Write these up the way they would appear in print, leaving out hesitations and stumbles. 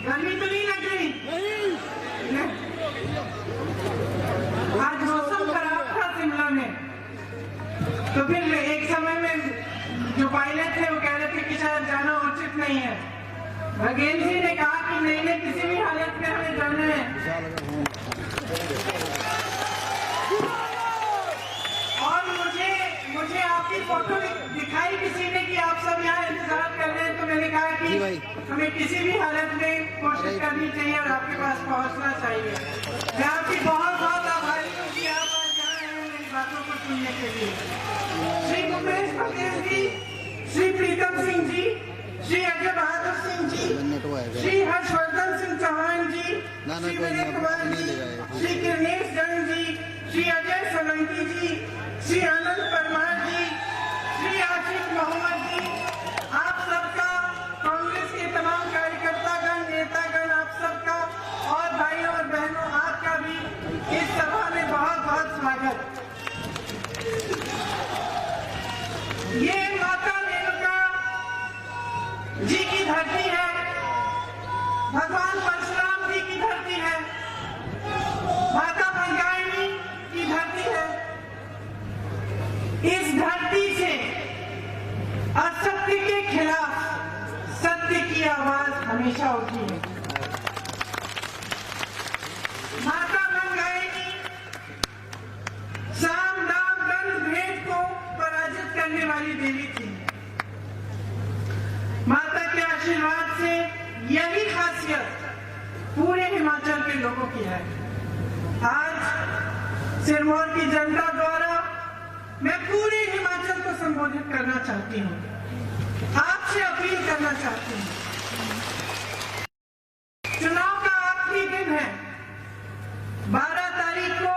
गर्मी तो नहीं लग रही? आज मौसम खराब था शिमला में, तो फिर एक समय में जो पायलट थे वो कह रहे थे कि शायद जाना उचित नहीं है। बघेल जी ने कहा कि नहीं, किसी भी हालत में हमें जाना है। और मुझे आपकी फोटो दिखाई किसी ने कि आप सब यहाँ इंतजार कर रहे हैं, तो मैंने कहा कि हमें किसी भी हालत में कोशिश करनी चाहिए और आपके पास पहुँचना चाहिए। मैं आपकी बहुत बहुत आभारी हूँ कि आप आज यहाँ आए हैं मेरी बातों को सुनने के लिए। श्री भूपेश बघेल जी, श्री प्रीतम सिंह जी, श्री अजय बहादुर सिंह जी, श्री हर्षवर्धन सिंह चौहान जी, श्री विजय कुमार जी, श्री गिरनेश जैन जी, श्री अजय सोलंकी जी, श्री आनंद परमार जी, श्री आशिक मोहम्मद जी, आप सबका, कांग्रेस के तमाम कार्यकर्तागण, नेतागण, आप सबका और भाइयों और बहनों आपका भी इस सभा में बहुत बहुत स्वागत। ये माता रेणुका जी की धरती है, भगवान परशुराम जी की धरती है, माता भंगारिणी की धरती है। इस धरती से असत्य के खिलाफ सत्य की आवाज हमेशा उठी है। माता भंगारिणी साम दाम दंड भेद को पराजित करने वाली देवी थी। माता के आशीर्वाद से यही खासियत पूरे हिमाचल के लोगों की है। आज सिरमौर की जनता द्वारा मैं पूरे हिमाचल को संबोधित करना चाहती हूँ, आपसे अपील करना चाहती हूँ। चुनाव का आखिरी दिन है, 12 तारीख को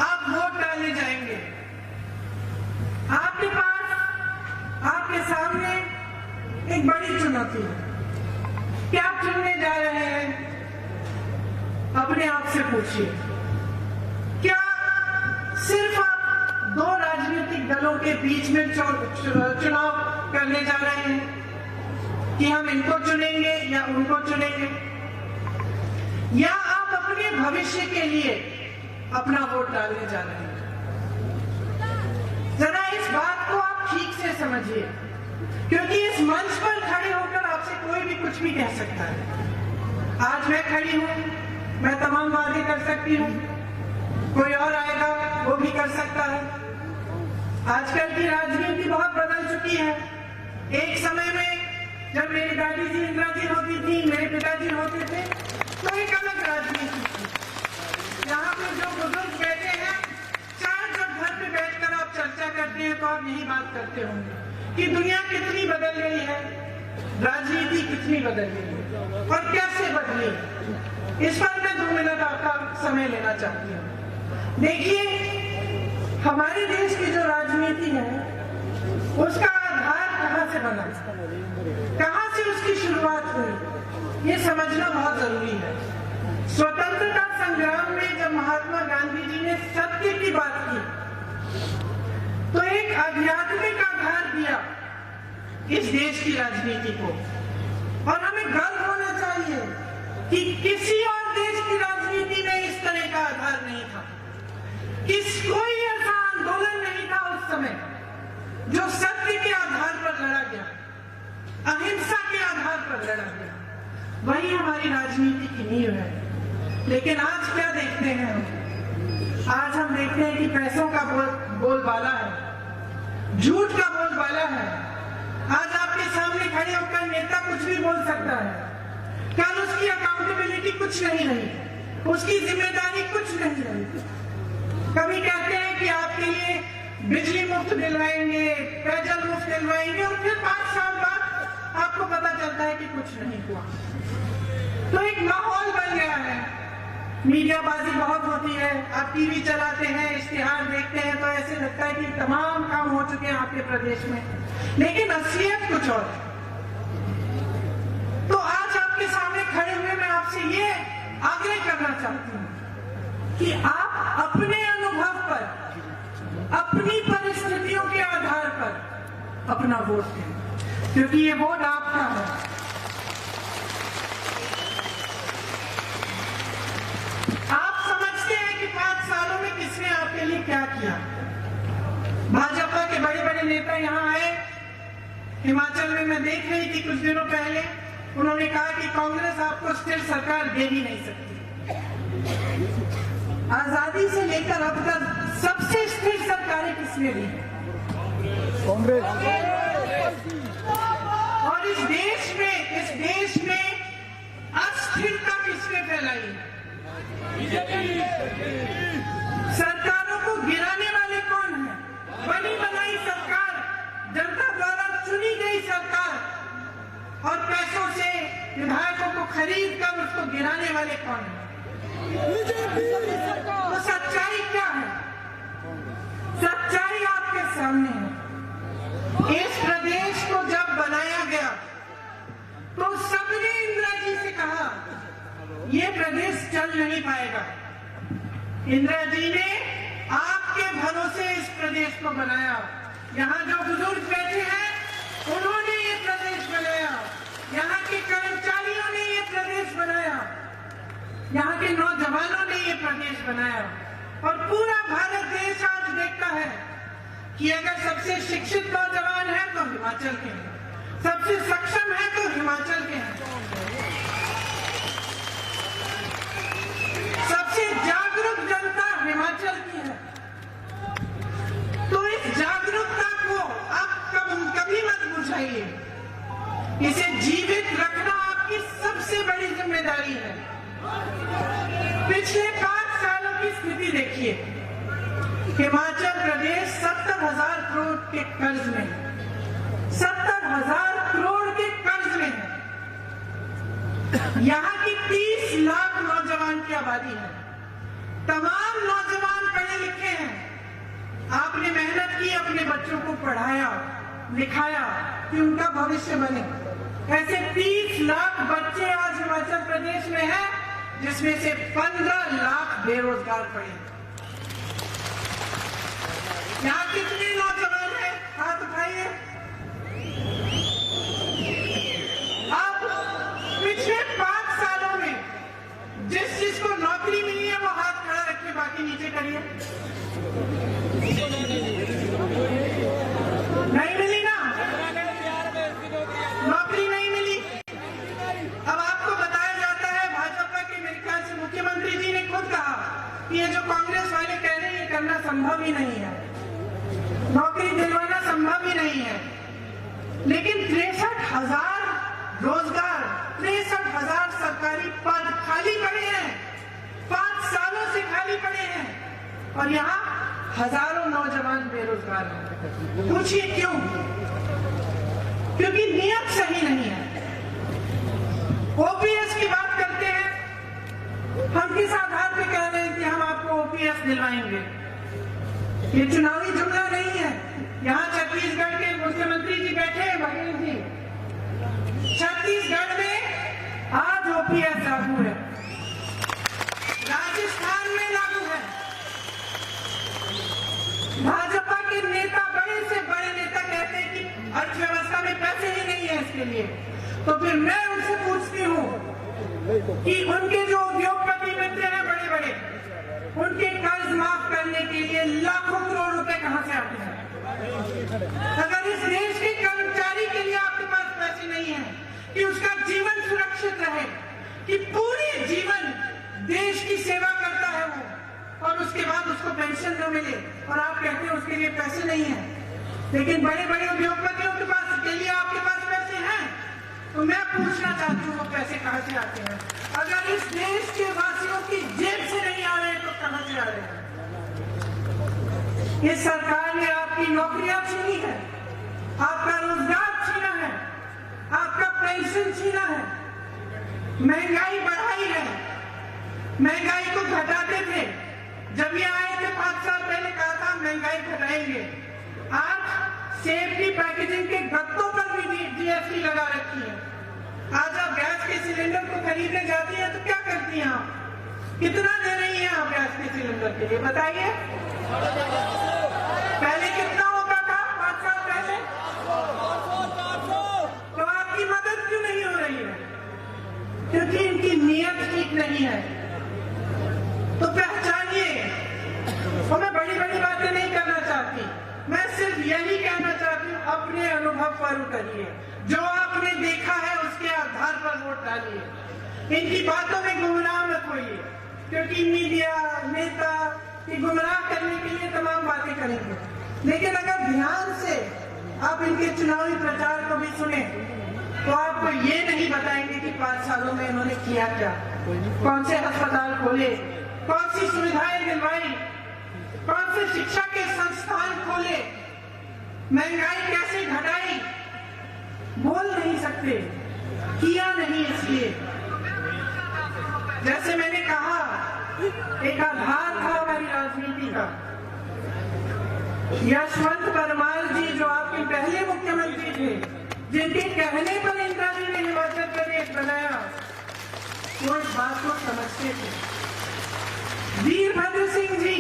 आप वोट डालने जाएंगे। आपके पास, आपके सामने एक बड़ी चुनौती है। क्या चुनने जा रहे हैं? अपने आप से पूछिए। क्या सिर्फ आप 2 राजनीतिक दलों के बीच में चुनाव करने जा रहे हैं कि हम इनको चुनेंगे या उनको चुनेंगे, या आप अपने भविष्य के लिए अपना वोट डालने जा रहे हैं? जरा इस बात को आप ठीक से समझिए, क्योंकि इस मंच पर खड़े होकर आपसे कोई भी कुछ भी कह सकता है। आज मैं खड़ी हूं, मैं तमाम वादे कर सकती हूँ, कोई और आएगा वो भी कर सकता है। आजकल की राजनीति बहुत बदल चुकी है। एक समय में जब मेरी दादी जी इंदिरा जी होती थी, मेरे पिताजी होते थे, तो एक अलग राजनीति थी। यहाँ पे जो बुजुर्ग बैठे हैं, शायद जब घर पे बैठकर आप चर्चा करते हैं तो आप यही बात करते होंगे कि दुनिया कितनी बदल गई है, राजनीति कितनी बदल गई है और कैसे बदली। इस पर मैं 2 मिनट आपका समय लेना चाहती हूँ। देखिए, हमारे देश की जो राजनीति है उसका आधार कहाँ से बना, कहाँ से उसकी शुरुआत हुई, ये समझना बहुत जरूरी है। स्वतंत्रता संग्राम में जब महात्मा गांधी जी ने सत्य की बात की तो एक आध्यात्मिक आधार दिया इस देश की राजनीति को, और हमें गर्व होना चाहिए कि किसी और देश की राजनीति में इस तरह का आधार नहीं था। कोई ऐसा आंदोलन नहीं था उस समय जो सत्य के आधार पर लड़ा गया, अहिंसा के आधार पर लड़ा गया। वही हमारी राजनीति की नींव है। लेकिन आज क्या देखते हैं हम? आज हम देखते हैं कि पैसों का बोलबाला है, झूठ का बोलबाला है। आज आपके सामने खड़े होकर नेता कुछ भी बोल सकता है, कल उसकी अकाउंटेबिलिटी कुछ नहीं रही, उसकी जिम्मेदारी कुछ नहीं रही। कभी कहते हैं कि आपके लिए बिजली मुफ्त दिलवाएंगे, पेयजल मुफ्त दिलवाएंगे, और फिर 5 साल बाद आपको पता चलता है कि कुछ नहीं हुआ। तो एक माहौल बन गया है, मीडियाबाजी बहुत होती है। आप टीवी चलाते हैं, इश्तिहार देखते हैं तो ऐसे लगता है कि तमाम काम हो चुके हैं आपके प्रदेश में, लेकिन असलियत कुछ और। तो आज आपके सामने खड़े हुए मैं आपसे ये आग्रह करना चाहती हूँ कि आप अपने अनुभव पर, अपनी परिस्थितियों के आधार पर अपना वोट दें, क्योंकि ये वोट आपका है। हिमाचल में मैं देख रही थी कुछ दिनों पहले, उन्होंने कहा कि कांग्रेस आपको स्थिर सरकार दे ही नहीं सकती। आजादी से लेकर अब तक सबसे स्थिर सरकारें किसने दी? कांग्रेस। और इस देश में अस्थिरता किसने फैलाई? सरकारों को गिराने वाले कौन है? बनी बनाई सरकार, जनता द्वारा चुनी गई सरकार, और पैसों से विधायकों को खरीद कर उसको गिराने वाले कौन है? तो सच्चाई क्या है? सच्चाई आपके सामने है। इस प्रदेश को जब बनाया गया तो सबने इंदिरा जी से कहा ये प्रदेश चल नहीं पाएगा। इंदिरा जी ने आपके भरोसे इस प्रदेश को बनाया। यहाँ जो बुजुर्ग बैठे हैं उन्होंने ये प्रदेश बनाया, यहाँ के कर्मचारियों ने ये प्रदेश बनाया, यहाँ के नौजवानों ने ये प्रदेश बनाया। और पूरा भारत देश आज देखता है कि अगर सबसे शिक्षित नौजवान है तो हिमाचल के हैं, सबसे सक्षम है तो हिमाचल के हैं, सबसे जागरूक जनता हिमाचल की है। तो इस जागरूकता को आप कभी मत बुझाइए, इसे जीवित रखना आपकी सबसे बड़ी जिम्मेदारी है। पिछले 5 सालों की स्थिति देखिए, हिमाचल प्रदेश 70,000 करोड़ के कर्ज में है, 70,000 करोड़ के कर्ज में है। यहाँ की 30 लाख नौजवान की आबादी है, तमाम नौजवान पढ़े लिखे हैं। आपने मेहनत की, अपने बच्चों को पढ़ाया लिखाया कि उनका भविष्य बने। ऐसे 30 लाख बच्चे आज हिमाचल प्रदेश में हैं, जिसमें से 15 लाख बेरोजगार पड़े। यहाँ कितने नौजवान हैं? हाथ उठाइए। अब पिछले 5 सालों में जिसको नौकरी मिली है वो हाथ खड़ा रखिए, बाकी नीचे करिए। नहीं मिली ना? नौकरी नहीं मिली। अब आपको बताया जाता है भाजपा के, मेरे ख्याल से मुख्यमंत्री जी ने खुद कहा कि ये जो कांग्रेस वाले कह रहे हैं ये करना संभव ही नहीं है, नौकरी दिलवाना संभव ही नहीं है। लेकिन 63,000 रोजगार, 63,000 सरकारी पद खाली पड़े हैं, 5 सालों से खाली पड़े हैं, और यहाँ हजारों नौजवान बेरोजगार हैं। पूछिए क्यों? क्योंकि नियत सही नहीं है। ओपीएस की बात करते हैं, हम किस आधार पे कह रहे हैं कि हम आपको ओपीएस दिलवाएंगे? ये चुनावी जुमला नहीं है। यहाँ छत्तीसगढ़ के मुख्यमंत्री जी बैठे हैं, बघेल जी, छत्तीसगढ़ में आज ओपीएस लागू है, राजस्थान में लागू है। भाजपा के नेता, बड़े से बड़े नेता कहते हैं कि अर्थव्यवस्था में पैसे ही नहीं है इसके लिए। तो फिर मैं उनसे पूछती हूँ कि उनके जो उद्योगपति मित्र हैं बड़े बड़े, उनके कर्ज माफ करने के लिए लाखों करोड़ रुपए कहां से आते हैं? अगर इस देश के कर्मचारी के लिए आपके पास पैसे नहीं है कि उसका जीवन सुरक्षित रहे, कि पूरे जीवन देश की सेवा करता है वो, और उसके बाद उसको पेंशन न मिले, और आप कहते हैं उसके लिए पैसे नहीं है। लेकिन बड़े बड़े उद्योगपतियों के पास, के लिए आपके पास पैसे हैं। तो मैं पूछना चाहती हूँ वो पैसे कहां से आते हैं? अगर इस देश के वासियों की जेब से नहीं आ रहे तो कहां से आ रहे हैं? इस सरकार ने आपकी नौकरियां छीनी है, आपका रोजगार छीना है, आपका पेंशन छीना है, महंगाई बढ़ाई है। महंगाई को घटाते थे, जब ये आए थे 5 साल पहले कहा था महंगाई घटाएंगे। आज सेब की पैकेजिंग के गत्तों पर भी जीएसटी लगा रखी है। आज आप गैस के सिलेंडर को खरीदने जाती हैं तो क्या करती हैं आप? कितना दे रही हैं आप गैस के सिलेंडर के लिए, बताइए? पहले कितना होता था 5 साल पहले? तो आपकी मदद क्यों नहीं हो रही है? क्योंकि इनकी नीयत ठीक नहीं है। तो पहचानिए। और मैं बड़ी बड़ी बातें नहीं करना चाहती, मैं सिर्फ यही कहना चाहती हूँ, अपने अनुभव पर उतरिए, जो आपने देखा है उसके आधार पर वोट डालिए। इनकी बातों में गुमराह मत होइए, क्योंकि मीडिया नेता ये गुमराह करने के लिए तमाम बातें करेंगे, लेकिन अगर ध्यान से आप इनके चुनावी प्रचार को भी सुने तो आपको ये नहीं बताएंगे कि 5 सालों में इन्होंने किया क्या, कौन से अस्पताल खोले, कौन सी सुविधाएं दिलवाई, कौन से शिक्षा के संस्थान खोले, महंगाई कैसे घटाई। बोल नहीं सकते, किया नहीं। इसलिए जैसे मैंने कहा, एक आधार था हमारी राजनीति का। यशवंत परमार जी जो आपके पहले मुख्यमंत्री थे, जिनके कहने पर इंदिरा जी ने हिमाचल प्रदेश बनाया, वो इस बात को समझते थे। वीरभद्र सिंह जी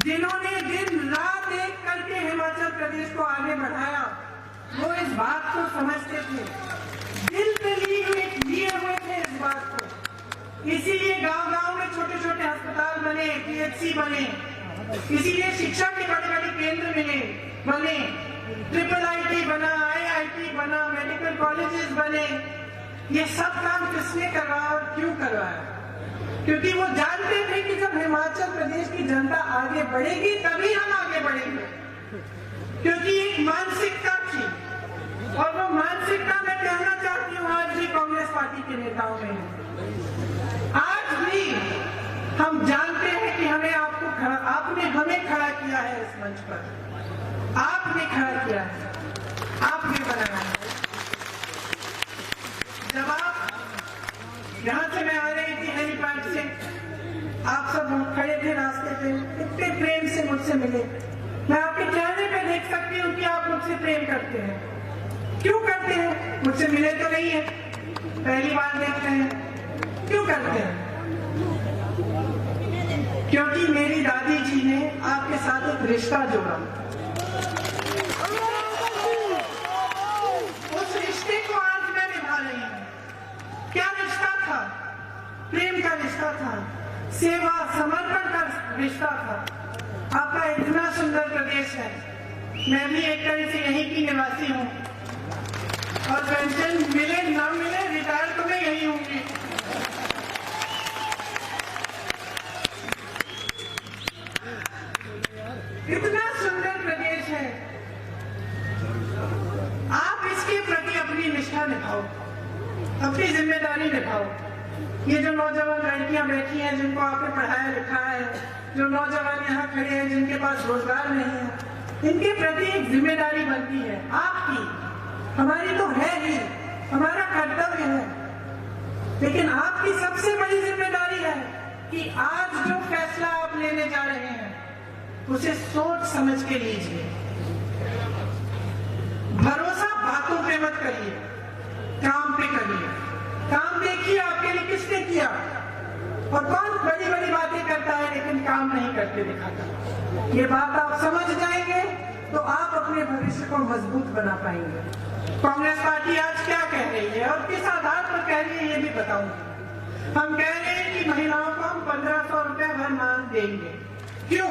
जिन्होंने दिन रात एक करके हिमाचल प्रदेश को आगे बढ़ाया, वो इस बात को समझते थे, दिल पे लिए हुए थे इस बात को। इसीलिए गांव-गांव में छोटे छोटे अस्पताल बने, पीएचसी बने, इसीलिए शिक्षा के बड़े बड़े केंद्र बने, ट्रिपल आईटी बना, आईआईटी बना, मेडिकल कॉलेजेस बने। ये सब काम किसने करवाया और क्यों करवाया? क्योंकि वो जानते थे कि जब हिमाचल प्रदेश की जनता आगे बढ़ेगी तभी हम आगे बढ़ेंगे। क्योंकि एक मानसिकता थी, और वो मानसिकता मैं कहना चाहती हूँ आज भी कांग्रेस पार्टी के नेताओं में है। आज भी हम जानते हैं कि आपने हमें खड़ा किया है इस मंच पर, आपने खड़ा किया है, आपने बनाया है। जब आप यहाँ से मैं आ रही थी हेलीपैड से, आप सब खड़े थे रास्ते पे, इतने प्रेम से मुझसे मिले। मैं आपके चेहरे पे देख सकती हूँ कि आप मुझसे प्रेम करते हैं। क्यों करते हैं? मुझसे मिले तो नहीं है, पहली बार देख रहे हैं। क्यों करते हैं? क्योंकि मेरी दादी जी ने आपके साथ एक रिश्ता जोड़ा। उस रिश्ते को आज मैं निभा रही हूँ। क्या रिश्ता था? प्रेम का रिश्ता था, सेवा समर्पण का रिश्ता था। आपका इतना सुंदर प्रदेश है, मैं भी एक तरह से यहीं की निवासी हूँ, और पेंशन मिले ना मिले रिटायर तो मैं यही होंगी। इतना सुंदर प्रदेश है, आप इसके प्रति अपनी निष्ठा निभाओ, अपनी जिम्मेदारी निभाओ। ये जो नौजवान लड़कियां बैठी हैं जिनको आपने पढ़ाया लिखा है, जो नौजवान यहाँ खड़े हैं जिनके पास रोजगार नहीं है, इनके प्रति एक जिम्मेदारी बनती है आपकी, हमारी तो है ही, हमारा कर्तव्य है। लेकिन आपकी सबसे बड़ी जिम्मेदारी है कि आज जो फैसला आप लेने जा रहे हैं उसे सोच समझ के लीजिए। भरोसा बातों पे मत करिए, काम पे करिए। काम देखिए आपके लिए किसने किया, और कौन बड़ी बड़ी बातें करता है लेकिन काम नहीं करके दिखाता। ये बात आप समझ जाएंगे तो आप अपने भविष्य को मजबूत बना पाएंगे। कांग्रेस पार्टी आज क्या कह रही है और किस आधार पर कह रही है ये भी बताऊंगी। हम कह रहे हैं कि महिलाओं को हम 1500 रुपया हर माह देंगे। क्यों?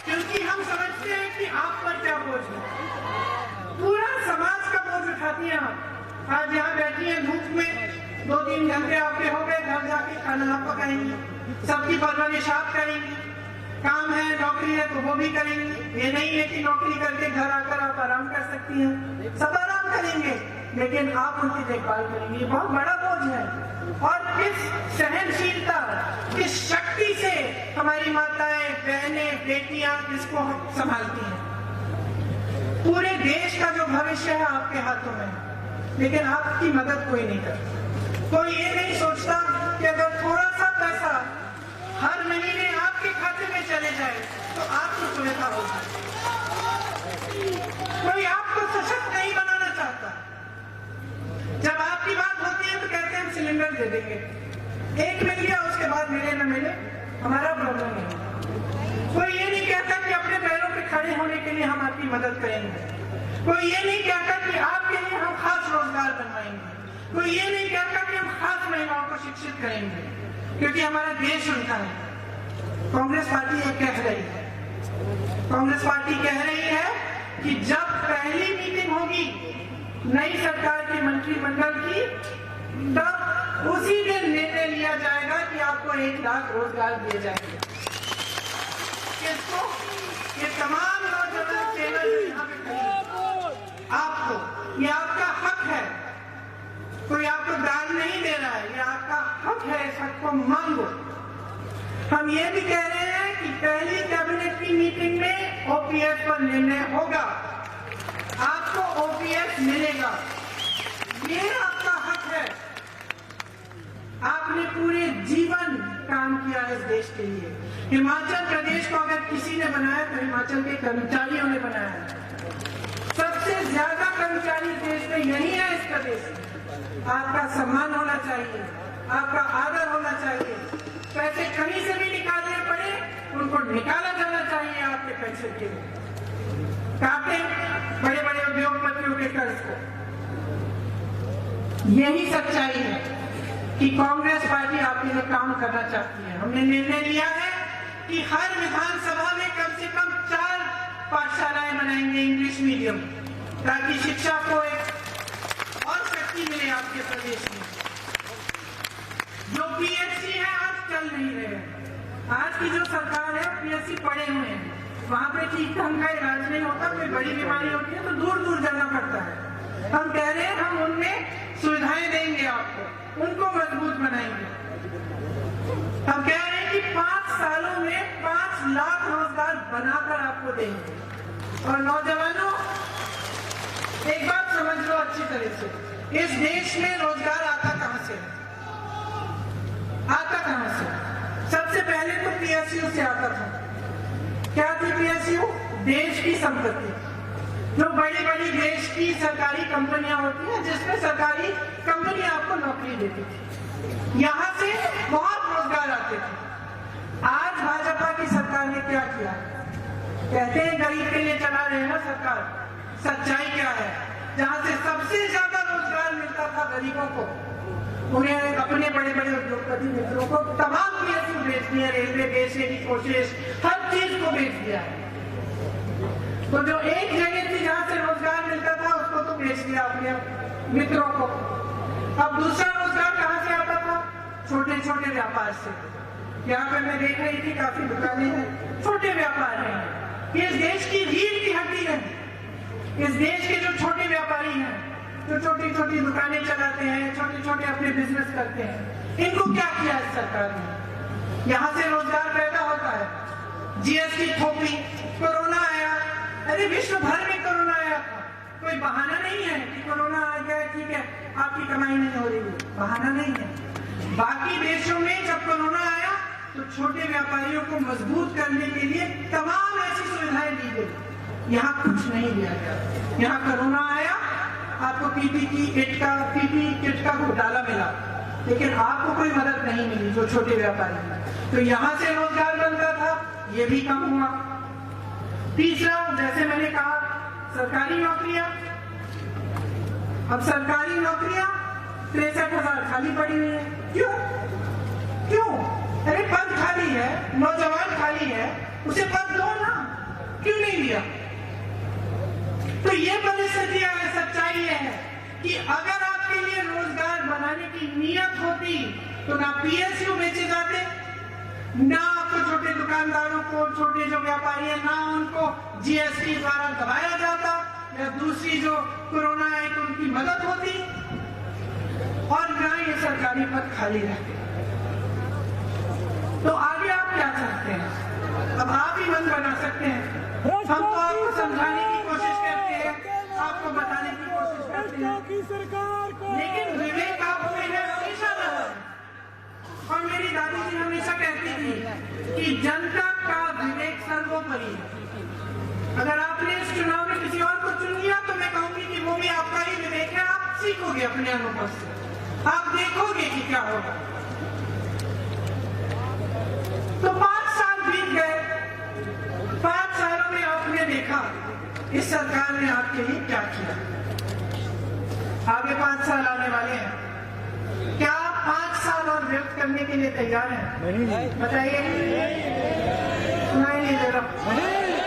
क्योंकि हम समझते हैं कि आप पर क्या बोझ है, पूरा समाज का बोझ उठाती हैं आप। आज यहाँ बैठी हैं धूप में, 2-3 घंटे आपके हो गए, घर जाके खाना आप पकाएंगी, सबकी परवरिश आप करेंगी, काम है नौकरी है तो वो भी करेंगी। ये नहीं है कि नौकरी करके घर आकर आप आराम कर सकती हैं, सब आराम करेंगे लेकिन आप उनकी देखभाल करेंगे। बहुत बड़ा बोझ है, और किस सहनशीलता, किस शक्ति से हमारी माताएं, बहनें, बेटियां इसको संभालती हैं। पूरे देश का जो भविष्य है आपके हाथों में है, लेकिन आपकी मदद कोई नहीं करता। कोई ये नहीं सोचता कि अगर थोड़ा सा पैसा हर महीने आपके खाते में चले जाए तो आपको सुविधा होगी। कोई आपको सशक्त नहीं बनाना चाहता। जब आपकी बात होती है तो कहते हैं हम सिलेंडर दे देंगे, एक मिल गया उसके बाद मिले न मिले हमारा प्रॉब्लम नहीं। कोई ये नहीं कहता कि अपने पैरों पे खड़े होने के लिए हम आपकी मदद करेंगे। कोई ये नहीं कहता कि आपके लिए हम खास रोजगार बनवाएंगे। कोई ये नहीं कहता कि हम खास महिलाओं को शिक्षित करेंगे, क्योंकि हमारा देश उनका है। कांग्रेस पार्टी ये कह रही है कांग्रेस पार्टी कह रही है कि जब पहली मीटिंग होगी नई सरकार के मंत्रिमंडल की, तब उसी दिन निर्णय लिया जाएगा कि आपको 1 लाख रोजगार दिए जाएंगे। किसको? ये तमाम नौजवान चैनल जो यहाँ पे खड़े हैं, आपको, ये आपका हक है। कोई आपको दान नहीं दे रहा है, ये आपका हक है, इस हक को मांगो। हम ये भी कह रहे हैं कि पहली कैबिनेट की मीटिंग में ओपीएस पर निर्णय होगा, आपको ओपीएस मिलेगा, ये आपका हक है। आपने पूरे जीवन काम किया इस देश के लिए। हिमाचल प्रदेश को अगर किसी ने बनाया तो हिमाचल के कर्मचारियों ने बनाया। सबसे ज्यादा कर्मचारी देश में यही है, इस प्रदेश में। आपका सम्मान होना चाहिए, आपका आदर होना चाहिए। पैसे कहीं से भी निकालने पड़े, उनको निकाला जाना चाहिए आपके पैसे के लिए। काटे बड़े बड़े उद्योगपतियों के कर्ज को। यही सच्चाई है कि कांग्रेस पार्टी आपके लिए काम करना चाहती है। हमने निर्णय लिया है कि हर विधानसभा में कम से कम 4 पाठशालाएं बनाएंगे इंग्लिश मीडियम, ताकि शिक्षा को एक और शक्ति मिले आपके प्रदेश में। जो पीएससी है आज चल नहीं रहे हैं। आज की जो सरकार है पीएससी पड़े हुए हैं, वहां पे ठीक ढंग का इलाज नहीं होता। कोई बड़ी बीमारी होती है तो दूर दूर जाना पड़ता है। हम कह रहे हैं हम उनमें सुविधाएं देंगे, आपको उनको मजबूत बनाएंगे। हम कह रहे हैं कि 5 सालों में 5 लाख रोजगार बनाकर आपको देंगे। और नौजवानों, एक बात समझ लो अच्छी तरह से, इस देश में रोजगार आता कहां से है? आता कहां से? सबसे पहले तो पीएसयू से आता था। क्या थी पीएसयू? देश की संपत्ति। जो बड़ी बड़ी देश की सरकारी कंपनियां होती हैं, जिसमें सरकारी कंपनी आपको नौकरी देती थी, यहां से बहुत रोजगार आते थे। आज भाजपा की सरकार ने क्या किया? कहते हैं गरीब के लिए चला रहे हैं ना सरकार। सच्चाई क्या है? जहां से सबसे ज्यादा रोजगार मिलता था गरीबों को, उन्हें अपने बड़े बड़े उद्योगपति मित्रों को तमाम पीएसयू बेच दिया, रेलवे बेचने की कोशिश, हर चीज को बेच दिया है। तो जो एक जगह थी जहां से रोजगार मिलता था, उसको तो बेच दिया अपने मित्रों को। अब दूसरा रोजगार कहां से आता था? छोटे छोटे व्यापार से। यहाँ पे मैं देख रही थी काफी दुकानें हैं, छोटे व्यापार हैं। इस देश की रीढ़ की हड्डी है। इस देश के जो छोटे व्यापारी हैं, जो छोटी छोटी दुकानें चलाते हैं, छोटे छोटे अपने बिजनेस करते हैं, इनको क्या किया इस सरकार ने? यहाँ से रोजगार पैदा होता है। जीएसटी थोपी, कोरोना आया, अरे विश्व भर में कोरोना आया था। कोई बहाना नहीं है कि कोरोना आ गया, ठीक है आपकी कमाई नहीं हो रही है, बहाना नहीं है। बाकी देशों में जब कोरोना आया तो छोटे व्यापारियों को मजबूत करने के लिए तमाम ऐसी सुविधाएं दी गई। यहाँ कुछ नहीं दिया गया। यहाँ कोरोना आया, आपको पीपीई किट का घोटाला मिला, लेकिन आपको कोई मदद नहीं मिली जो छोटे व्यापारी। तो यहाँ से रोजगार बनता था, ये भी कम हुआ। तीसरा, जैसे मैंने कहा, सरकारी नौकरियां। अब सरकारी नौकरियां 63,000 खाली पड़ी हुई है। क्यों? अरे पद खाली है, नौजवान खाली है, उसे पद दो ना, क्यों नहीं दिया? तो ये परिस्थिति है। सच्चाई ये है कि अगर आपके लिए रोजगार बनाने की नीयत होती तो ना पीएसयू बेचे जाते, ना आपको छोटे दुकानदारों को, छोटे जो व्यापारी हैं, ना उनको जीएसटी द्वारा दबाया जाता, या दूसरी जो कोरोना आई तो उनकी मदद होती, और ना ये सरकारी पद खाली रहते। तो आगे आप क्या चाहते हैं? अब आप ही मन बना सकते हैं। हम तो आपको समझाने की कोशिश करते हैं, आपको बताने की कोशिश करते हैं, लेकिन विवेक आप में है हमेशा रहा। और मेरी दादी जी हमेशा कहती थी कि जनता का विवेक सर्वोपरि है। अगर आपने इस चुनाव में किसी और को चुन लिया तो मैं कहूंगी कि वो भी आपका ही विवेक है। आप सीखोगे अपने अनुभव से, आप देखोगे कि क्या होगा। तो 5 साल बीत गए। 5 सालों में आपने देखा इस सरकार ने आपके लिए क्या किया। आगे 5 साल आने वाले हैं। क्या आप 5 साल और व्यक्त करने के लिए तैयार हैं? नहीं। बताइए। सुनाई नहीं दे रहा।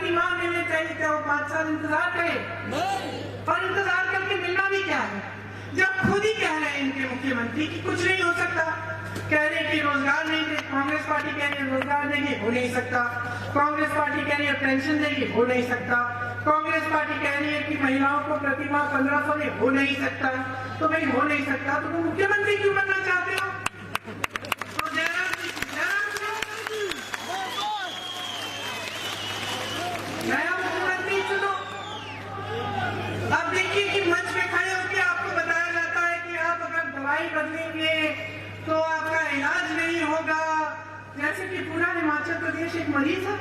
प्रतिमा मिलनी चाहिए, क्या वो 5 साल इंतजार करे? और इंतजार करके मिलना भी क्या है, जब खुद ही कह रहे हैं इनके मुख्यमंत्री कि कुछ नहीं हो सकता। कह रहे कि रोजगार नहीं दे, कांग्रेस पार्टी कह रही है रोजगार देगी, हो नहीं सकता। कांग्रेस पार्टी कह रही है पेंशन देगी, हो नहीं सकता। कांग्रेस पार्टी कह रही है कि महिलाओं को प्रतिमाह 1500 दे, हो नहीं सकता। तो भाई हो नहीं सकता तो तुम मुख्यमंत्री क्यों बनना चाहते हो? तो जयराम जी नया मुख्यमंत्री चुनो। अब देखिए कि मंच पे खड़े होकर आपको बताया जाता है कि आप अगर दवाई बदलेंगे तो आपका इलाज नहीं होगा, जैसे कि पूरा हिमाचल प्रदेश एक मरीज है।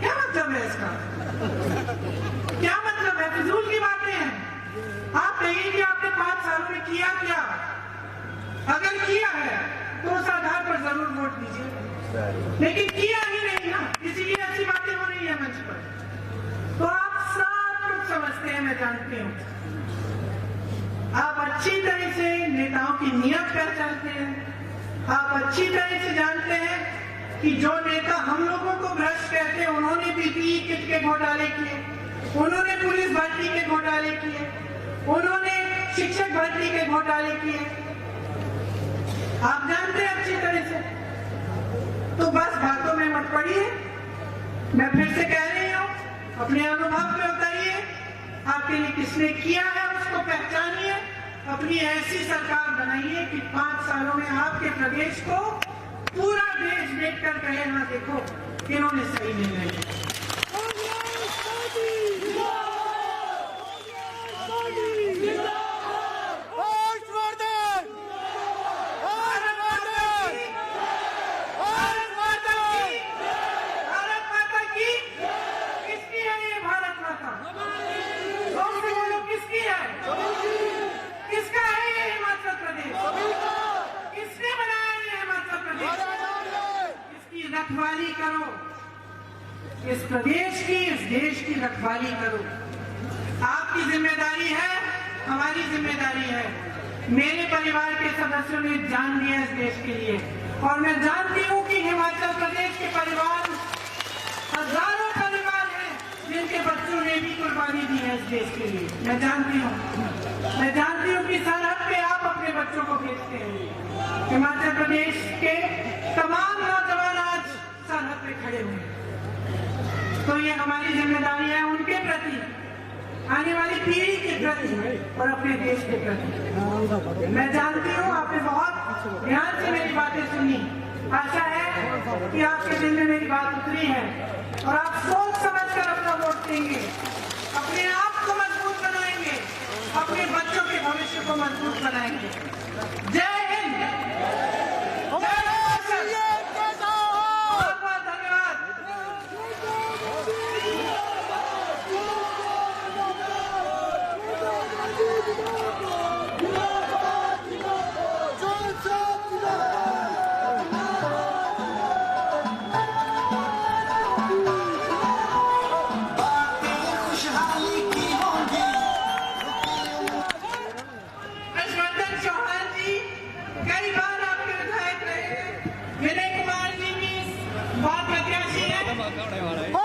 क्या मतलब है इसका? क्या मतलब है? फिजूल की बातें हैं। आप कहिए कि आपने 5 सालों में किया क्या? अगर किया है तो उस आधार पर जरूर वोट दीजिए, लेकिन किया ही नहीं ना, इसीलिए ऐसी बातें हो रही है मंच पर। तो आप सब कुछ समझते हैं, मैं जानती हूँ। आप अच्छी तरह से नेताओं की नीयत पहचानते हैं। आप अच्छी तरह से जानते हैं कि जो नेता हम लोगों को भ्रष्ट कहते हैं, उन्होंने पीपीई किट के घोटाले किए, उन्होंने पुलिस भर्ती के घोटाले किए, उन्होंने शिक्षक भर्ती के घोटाले किए। आप जानते हैं अच्छी तरह से। तो बस बातों में मत पड़िए। मैं फिर से कह रही हूँ, अपने अनुभव पे उतारिए। आपके लिए किसने किया है उसको पहचानिए। अपनी ऐसी सरकार बनाइए कि 5 सालों में आपके प्रदेश को पूरा देश देखकर कहे, हाँ देखो इन्होंने सही निर्णय लिया। रखवाली करो इस प्रदेश की, इस देश की रखवाली करो। आपकी जिम्मेदारी है, हमारी जिम्मेदारी है। मेरे परिवार के सदस्यों ने जान दिया इस देश के लिए, और मैं जानती हूँ कि हिमाचल प्रदेश के परिवार, हजारों परिवार हैं जिनके बच्चों ने भी कुर्बानी दी है इस देश के लिए। मैं जानती हूँ कि सरहद पे आप अपने बच्चों को भेजते हैं। हिमाचल प्रदेश के तमाम नौजवान आज सरहद पे खड़े हुए। तो ये हमारी जिम्मेदारी है उनके प्रति, आने वाली पीढ़ी के प्रति और अपने देश के प्रति। मैं जानती हूँ आपने बहुत ध्यान से मेरी बातें सुनी। आशा है कि आपके दिल में मेरी बात उतरी है और आप सोच समझ कर अपना वोट देंगे, अपने आप को मजबूत बनाएंगे, अपने बच्चों के भविष्य को मजबूत बनाएंगे। जय हिंद, विनय कुमार जी भी बहुत प्रत्याशी है।